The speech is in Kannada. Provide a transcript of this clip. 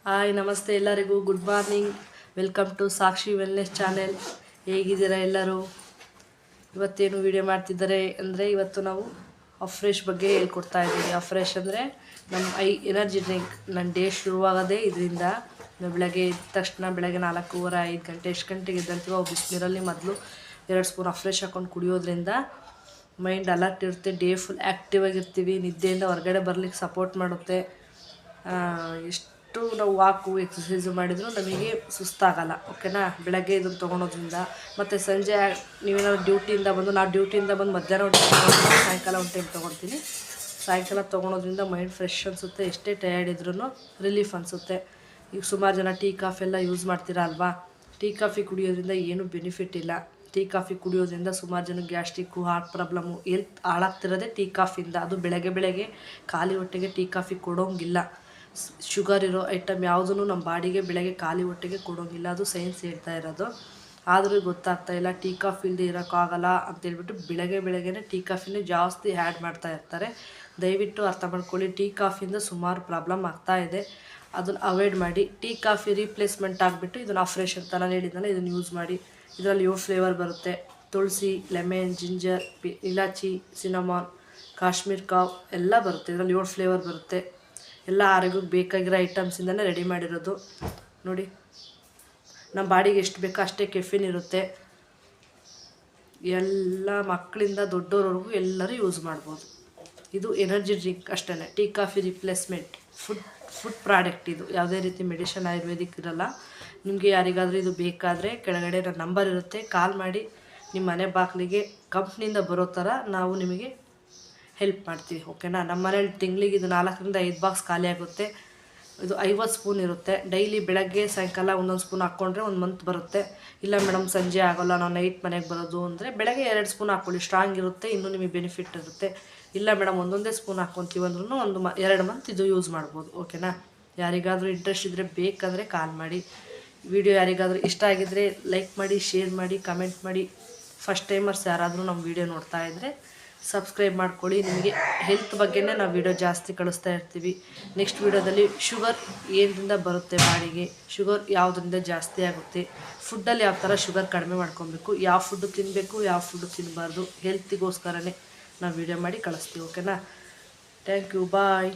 ಹಾಯ್ ನಮಸ್ತೆ ಎಲ್ಲರಿಗೂ good morning. Welcome to Sakshi wellness channel. ಹೇಗಿದ್ದೀರಾ ಎಲ್ಲರೂ? ಇವತ್ತೇನು ವಿಡಿಯೋ ಮಾಡ್ತಿದ್ದಾರೆ ಅಂದರೆ ಇವತ್ತು ನಾವು ಅಫ್ರೆಶ್ ಬಗ್ಗೆ ಹೇಳ್ಕೊಡ್ತಾ ಇದ್ದೀವಿ. ಅಫ್ರೆಶ್ ಅಂದರೆ ನಮ್ಮ ಎನರ್ಜಿ ಡ್ರಿಂಕ್. ನನ್ನ ಡೇ ಶುರುವಾಗೋದೇ ಇದರಿಂದ. ಬೆಳಗ್ಗೆ ಎದ್ದ ತಕ್ಷಣ ಬೆಳಗ್ಗೆ 4:30 5 ಗಂಟೆ ಎಷ್ಟು ಗಂಟೆಗೆ ಎದ್ದಂತೀವೋ ಬಿಸಿನೀರಲ್ಲಿ ಮೊದಲು 2 ಸ್ಪೂನ್ ಅಫ್ರೆಶ್ ಹಾಕ್ಕೊಂಡು ಕುಡಿಯೋದ್ರಿಂದ ಮೈಂಡ್ ಅಲರ್ಟ್ ಇರುತ್ತೆ, ಡೇ ಫುಲ್ ಆ್ಯಕ್ಟಿವ್ ಆಗಿರ್ತೀವಿ, ನಿದ್ದೆಯಿಂದ ಹೊರಗಡೆ ಬರಲಿಕ್ಕೆ ಸಪೋರ್ಟ್ ಮಾಡುತ್ತೆ. ಎಷ್ಟು ನಾವು ವಾಕು ಎಕ್ಸಸೈಸು ಮಾಡಿದರೂ ನಮಗೆ ಸುಸ್ತಾಗಲ್ಲ. ಓಕೆನಾ? ಬೆಳಗ್ಗೆ ಇದನ್ನು ತೊಗೊಳೋದ್ರಿಂದ. ಮತ್ತು ಸಂಜೆ ನೀವೇನಾದ್ರು ಡ್ಯೂಟಿಯಿಂದ ಬಂದು, ನಾವು ಡ್ಯೂಟಿಯಿಂದ ಬಂದು ಮಧ್ಯಾಹ್ನ ಒಂದು ಟೈಮ್ ಸಾಯಂಕಾಲ ಒಂದು ಟೈಮ್ ತೊಗೊಳ್ತೀನಿ. ಸಾಯಂಕಾಲ ತೊಗೊಳೋದ್ರಿಂದ ಮೈಂಡ್ ಫ್ರೆಶ್ ಅನಿಸುತ್ತೆ. ಎಷ್ಟೇ ಟಯರ್ಡ್ ಇದ್ರೂ ರಿಲೀಫ್ ಅನಿಸುತ್ತೆ. ಈಗ ಸುಮಾರು ಜನ ಟೀ ಕಾಫಿ ಎಲ್ಲ ಯೂಸ್ ಮಾಡ್ತೀರಾ ಅಲ್ವಾ? ಟೀ ಕಾಫಿ ಕುಡಿಯೋದ್ರಿಂದ ಏನೂ ಬೆನಿಫಿಟ್ ಇಲ್ಲ. ಟೀ ಕಾಫಿ ಕುಡಿಯೋದ್ರಿಂದ ಸುಮಾರು ಜನ ಗ್ಯಾಸ್ಟ್ರಿಕ್ಕು, ಹಾರ್ಟ್ ಪ್ರಾಬ್ಲಮ್ಮು ಹೆಲ್ತ್ ಹಾಳಾಗ್ತಿರೋದೇ ಟೀ ಕಾಫಿಯಿಂದ. ಅದು ಬೆಳಗ್ಗೆ ಖಾಲಿ ಹೊಟ್ಟೆಗೆ ಟೀ ಕಾಫಿ ಕೊಡೋಂಗಿಲ್ಲ. ಶುಗರ್ ಇರೋ ಐಟಮ್ ಯಾವುದೂ ನಮ್ಮ ಬಾಡಿಗೆ ಬೆಳಗ್ಗೆ ಖಾಲಿ ಹೊಟ್ಟೆಗೆ ಕೊಡೋಂಗಿಲ್ಲ. ಅದು ಸೈನ್ಸ್ ಹೇಳ್ತಾ ಇರೋದು. ಆದರೂ ಗೊತ್ತಾಗ್ತಾಯಿಲ್ಲ. ಟೀ ಕಾಫಿ ಇಲ್ಲದೆ ಇರೋಕ್ಕಾಗಲ್ಲ ಅಂತೇಳ್ಬಿಟ್ಟು ಬೆಳಗ್ಗೆನೇ ಟೀ ಕಾಫಿನೇ ಜಾಸ್ತಿ ಆ್ಯಡ್ ಮಾಡ್ತಾ ಇರ್ತಾರೆ. ದಯವಿಟ್ಟು ಅರ್ಥ ಮಾಡ್ಕೊಳ್ಳಿ. ಟೀ ಕಾಫಿಯಿಂದ ಸುಮಾರು ಪ್ರಾಬ್ಲಮ್ ಆಗ್ತಾಯಿದೆ. ಅದನ್ನು ಅವಾಯ್ಡ್ ಮಾಡಿ. ಟೀ ಕಾಫಿ ರೀಪ್ಲೇಸ್ಮೆಂಟ್ ಆಗಿಬಿಟ್ಟು ಇದನ್ನು ಅಫ್ರೆಶ್ ಅಂತ ನಾನು ಹೇಳಿದ್ನಲ್ಲ, ಇದನ್ನು ಯೂಸ್ ಮಾಡಿ. ಇದರಲ್ಲಿ 7 ಫ್ಲೇವರ್ ಬರುತ್ತೆ. ತುಳಸಿ, ಲೆಮನ್, ಜಿಂಜರ್, ಇಲಾಚಿ, ಸಿನಮಾನ್, ಕಾಶ್ಮೀರ್ ಕಾವ್ ಎಲ್ಲ ಬರುತ್ತೆ. ಇದರಲ್ಲಿ 7 ಫ್ಲೇವರ್ ಬರುತ್ತೆ. ಎಲ್ಲ ಆರೋಗ್ಯಕ್ಕೆ ಬೇಕಾಗಿರೋ ಐಟಮ್ಸಿಂದನೇ ರೆಡಿ ಮಾಡಿರೋದು. ನೋಡಿ, ನಮ್ಮ ಬಾಡಿಗೆ ಎಷ್ಟು ಬೇಕೋ ಅಷ್ಟೇ ಕೆಫಿನ್ ಇರುತ್ತೆ. ಎಲ್ಲ ಮಕ್ಕಳಿಂದ ದೊಡ್ಡೋರವರೆಗೂ ಎಲ್ಲರೂ ಯೂಸ್ ಮಾಡ್ಬೋದು. ಇದು ಎನರ್ಜಿ ಡ್ರಿಂಕ್ ಅಷ್ಟೇ. Tea coffee replacement food product. ಇದು ಯಾವುದೇ ರೀತಿ ಮೆಡಿಷನ್ ಆಯುರ್ವೇದಿಕ್ ಇರಲ್ಲ. ನಿಮಗೆ ಯಾರಿಗಾದರೂ ಇದು ಬೇಕಾದರೆ ಕೆಳಗಡೆ ನನ್ನ ನಂಬರ್ ಇರುತ್ತೆ, ಕಾಲ್ ಮಾಡಿ. ನಿಮ್ಮ ಮನೆ ಬಾಗಿಲಿಗೆ ಕಂಪ್ನಿಯಿಂದ ಬರೋ ಥರ ನಾವು ನಿಮಗೆ ಹೆಲ್ಪ್ ಮಾಡ್ತೀವಿ. ಓಕೆನಾ? ನಮ್ಮ ಮನೇಲಿ ತಿಂಗಳಿಗೆ ಇದು 4 ರಿಂದ 5 ಬಾಕ್ಸ್ ಖಾಲಿ ಆಗುತ್ತೆ. ಇದು 50 ಸ್ಪೂನ್ ಇರುತ್ತೆ. ಡೈಲಿ ಬೆಳಗ್ಗೆ ಸಾಯಂಕಾಲ ಒಂದೊಂದು ಸ್ಪೂನ್ ಹಾಕ್ಕೊಂಡ್ರೆ 1 ಮಂತ್ ಬರುತ್ತೆ. ಇಲ್ಲ ಮೇಡಮ್ ಸಂಜೆ ಆಗೋಲ್ಲ, ನಾವು ನೈಟ್ ಮನೆಗೆ ಬರೋದು ಅಂದರೆ ಬೆಳಗ್ಗೆ 2 ಸ್ಪೂನ್ ಹಾಕ್ಕೊಳ್ಳಿ, ಸ್ಟ್ರಾಂಗ್ ಇರುತ್ತೆ, ಇನ್ನೂ ನಿಮಗೆ ಬೆನಿಫಿಟ್ ಇರುತ್ತೆ. ಇಲ್ಲ ಮೇಡಮ್ ಒಂದೊಂದೇ ಸ್ಪೂನ್ ಹಾಕ್ಕೊತೀವಿ ಅಂದ್ರೂ 2 ಮಂತ್ ಇದು ಯೂಸ್ ಮಾಡ್ಬೋದು. ಓಕೆನಾ? ಯಾರಿಗಾದರೂ ಇಂಟ್ರೆಸ್ಟ್ ಇದ್ದರೆ ಬೇಕಂದರೆ ಕಾಲ್ ಮಾಡಿ. ವಿಡಿಯೋ ಯಾರಿಗಾದರೂ ಇಷ್ಟ ಆಗಿದ್ದರೆ ಲೈಕ್ ಮಾಡಿ, ಶೇರ್ ಮಾಡಿ, ಕಮೆಂಟ್ ಮಾಡಿ. ಫಸ್ಟ್ ಟೈಮರ್ಸ್ ಯಾರಾದರೂ ನಮ್ಮ ವಿಡಿಯೋ ನೋಡ್ತಾ ಇದ್ದರೆ ಸಬ್ಸ್ಕ್ರೈಬ್ ಮಾಡ್ಕೊಳ್ಳಿ. ನಿಮಗೆ ಹೆಲ್ತ್ ಬಗ್ಗೆನೇ ನಾವು ವಿಡಿಯೋ ಜಾಸ್ತಿ ಕಳಿಸ್ತಾ ಇರ್ತೀವಿ. ನೆಕ್ಸ್ಟ್ ವಿಡಿಯೋದಲ್ಲಿ ಶುಗರ್ ಏನರಿಂದ ಬರುತ್ತೆ ಬಾಡಿಗೆ, ಶುಗರ್ ಯಾವುದರಿಂದ ಜಾಸ್ತಿ ಆಗುತ್ತೆ, ಫುಡ್ಡಲ್ಲಿ ಯಾವ ಥರ ಶುಗರ್ ಕಡಿಮೆ ಮಾಡ್ಕೊಬೇಕು, ಯಾವ ಫುಡ್ಡು ತಿನ್ನಬೇಕು, ಯಾವ ಫುಡ್ಡು ತಿನ್ನಬಾರ್ದು, ಹೆಲ್ತಿಗೋಸ್ಕರನೇ ನಾವು ವಿಡಿಯೋ ಮಾಡಿ ಕಳಿಸ್ತೀವಿ. ಓಕೆನಾ? Thank you, bye.